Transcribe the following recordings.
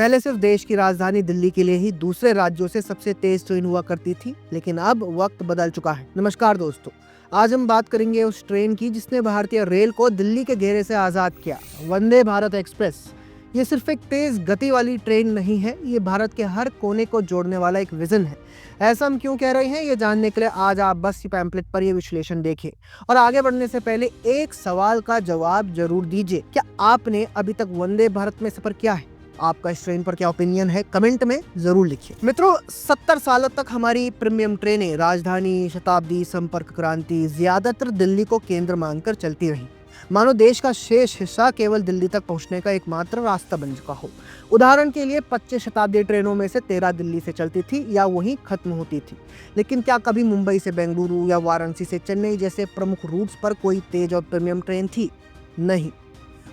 पहले सिर्फ देश की राजधानी दिल्ली के लिए ही दूसरे राज्यों से सबसे तेज ट्रेन हुआ करती थी, लेकिन अब वक्त बदल चुका है। नमस्कार दोस्तों, आज हम बात करेंगे उस ट्रेन की जिसने भारतीय रेल को दिल्ली के घेरे से आज़ाद किया, वंदे भारत एक्सप्रेस। ये सिर्फ एक तेज गति वाली ट्रेन नहीं है, ये भारत के हर कोने को जोड़ने वाला एक विजन है। ऐसा हम क्यों कह रहे हैं, ये जानने के लिए आज आप बस पैम्पलेट पर ये विश्लेषण देखें। और आगे बढ़ने से पहले एक सवाल का जवाब जरूर दीजिए, क्या आपने अभी तक वंदे भारत में सफर किया है? आपका इस ट्रेन पर क्या ओपिनियन है, कमेंट में जरूर लिखिए। मित्रों, 70 सालों तक हमारी प्रीमियम ट्रेनें राजधानी, शताब्दी, संपर्क क्रांति ज्यादातर दिल्ली को केंद्र मानकर चलती रही, मानो देश का शेष हिस्सा केवल दिल्ली तक पहुंचने का एकमात्र रास्ता बन चुका हो। उदाहरण के लिए 25 शताब्दी ट्रेनों में से 13 दिल्ली से चलती थी या वहीं खत्म होती थी। लेकिन क्या कभी मुंबई से बेंगलुरु या वाराणसी से चेन्नई जैसे प्रमुख रूट्स पर कोई तेज और प्रीमियम ट्रेन थी? नहीं।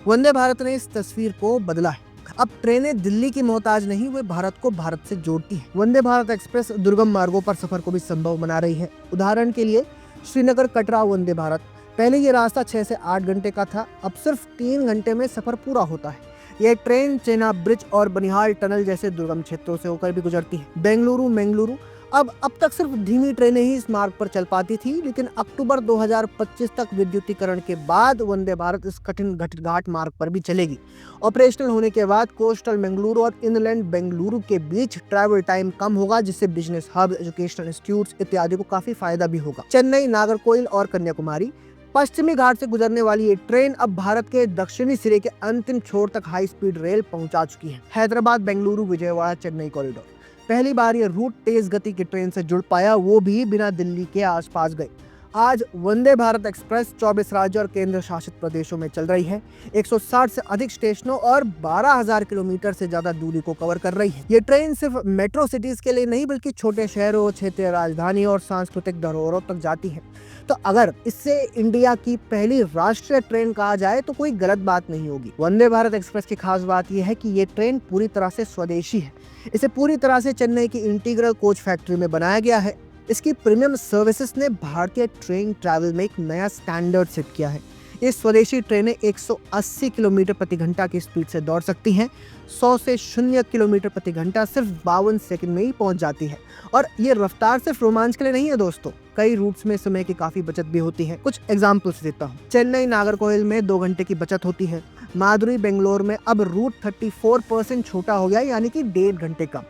वंदे भारत ने इस तस्वीर को बदला है। अब ट्रेनें दिल्ली की मोहताज नहीं, वे भारत को भारत से जोड़ती हैं। वंदे भारत एक्सप्रेस दुर्गम मार्गों पर सफर को भी संभव बना रही है। उदाहरण के लिए श्रीनगर कटरा वंदे भारत, पहले ये रास्ता 6 से 8 घंटे का था, अब सिर्फ 3 घंटे में सफर पूरा होता है। यह ट्रेन चेनाब ब्रिज और बनिहाल टनल जैसे दुर्गम क्षेत्रों से होकर भी गुजरती है। बेंगलुरु मंगलुरु अब तक सिर्फ धीमी ट्रेनें ही इस मार्ग पर चल पाती थी, लेकिन अक्टूबर 2025 तक विद्युतीकरण के बाद वंदे भारत इस कठिन घाट मार्ग पर भी चलेगी। ऑपरेशनल होने के बाद कोस्टल मंगलुरु और इनलैंड बेंगलुरु के बीच ट्रैवल टाइम कम होगा, जिससे बिजनेस हब, एजुकेशनल इंस्टीट्यूट्स इत्यादि को काफी फायदा भी होगा। चेन्नई, नागरकोइल और कन्याकुमारी पश्चिमी घाट से गुजरने वाली ये ट्रेन अब भारत के दक्षिणी सिरे के अंतिम छोर तक हाई स्पीड रेल पहुंचा चुकी है। हैदराबाद, बेंगलुरु, विजयवाड़ा, चेन्नई कॉरिडोर, पहली बार ये रूट तेज गति की ट्रेन से जुड़ पाया, वो भी बिना दिल्ली के आसपास गए। आज वंदे भारत एक्सप्रेस 24 राज्य और केंद्र शासित प्रदेशों में चल रही है, 160 से अधिक स्टेशनों और 12,000 किलोमीटर से ज्यादा दूरी को कवर कर रही है। ये ट्रेन सिर्फ मेट्रो सिटीज के लिए नहीं, बल्कि छोटे शहरों, क्षेत्रीय राजधानी और सांस्कृतिक धरोहरों तक जाती है। तो अगर इससे इंडिया की पहली राष्ट्रीय ट्रेन कहा जाए तो कोई गलत बात नहीं होगी। वंदे भारत एक्सप्रेस की खास बात यह है कि ये ट्रेन पूरी तरह से स्वदेशी है। इसे पूरी तरह से चेन्नई की इंटीग्रल कोच फैक्ट्री में बनाया गया है। इसकी प्रीमियम सर्विसेज ने भारतीय ट्रेन ट्रैवल में एक नया स्टैंडर्ड सेट किया है। ये स्वदेशी ट्रेनें 180 किलोमीटर प्रति घंटा की स्पीड से दौड़ सकती हैं। 100 से 0 किलोमीटर प्रति घंटा सिर्फ 52 सेकंड में ही पहुंच जाती है। और ये रफ्तार सिर्फ रोमांच के लिए नहीं है दोस्तों, कई रूट्स में समय की काफी बचत भी होती है। कुछ एग्जाम्पल्स देता हूँ। चेन्नई नागरकोइल में 2 घंटे की बचत होती है। मादुरी बेंगलोर में अब रूट 34% छोटा हो गया, यानी कि 1.5 घंटे कम।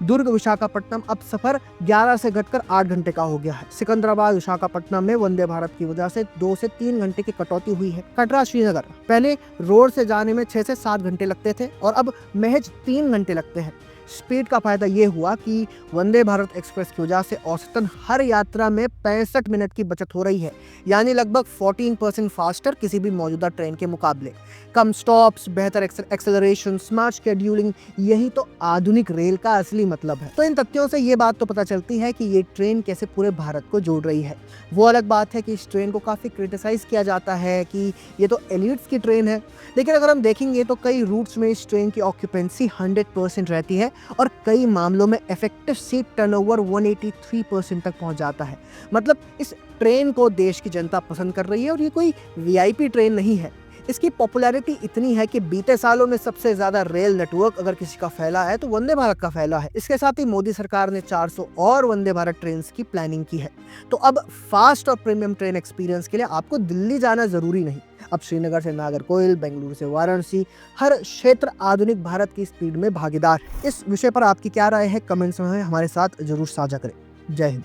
दुर्ग विशाखापट्टनम अब सफर 11 से घटकर 8 घंटे का हो गया है। सिकंदराबाद विशाखापट्टनम में वंदे भारत की वजह से 2 से 3 घंटे की कटौती हुई है। कटरा श्रीनगर, पहले रोड से जाने में 6 से 7 घंटे लगते थे और अब महज 3 घंटे लगते हैं। स्पीड का फायदा ये हुआ कि वंदे भारत एक्सप्रेस की वजह से औसतन हर यात्रा में 65 मिनट की बचत हो रही है, यानी लगभग 14% फास्टर किसी भी मौजूदा ट्रेन के मुकाबले। कम स्टॉप्स, बेहतर एक्सेलरेशन, स्मार्ट शेड्यूलिंग, यही तो आधुनिक रेल का असली मतलब है। तो इन तथ्यों से ये बात तो पता चलती है कि ये ट्रेन कैसे पूरे भारत को जोड़ रही है। वो अलग बात है कि इस ट्रेन को काफ़ी क्रिटिसाइज किया जाता है कि ये तो एलिट्स की ट्रेन है, लेकिन अगर हम देखेंगे तो कई रूट्स में इस ट्रेन की ऑक्यूपेंसी 100% रहती है और कई मामलों में इफेक्टिव सीट टर्नओवर 183% तक पहुंच जाता है। मतलब इस ट्रेन को देश की जनता पसंद कर रही है और ये कोई वीआईपी ट्रेन नहीं है। इसकी पॉपुलैरिटी इतनी है कि बीते सालों में सबसे ज्यादा रेल नेटवर्क अगर किसी का फैला है तो वंदे भारत का फैला है। इसके साथ ही मोदी सरकार ने 400 और वंदे भारत ट्रेन की प्लानिंग की है। तो अब फास्ट और प्रीमियम ट्रेन एक्सपीरियंस के लिए आपको दिल्ली जाना जरूरी नहीं। अब श्रीनगर से नागरकोइल, बेंगलुरु से वाराणसी, हर क्षेत्र आधुनिक भारत की स्पीड में भागीदार है। इस विषय पर आपकी क्या राय है, कमेंट्स में हमारे साथ जरूर साझा करें। जय हिंद।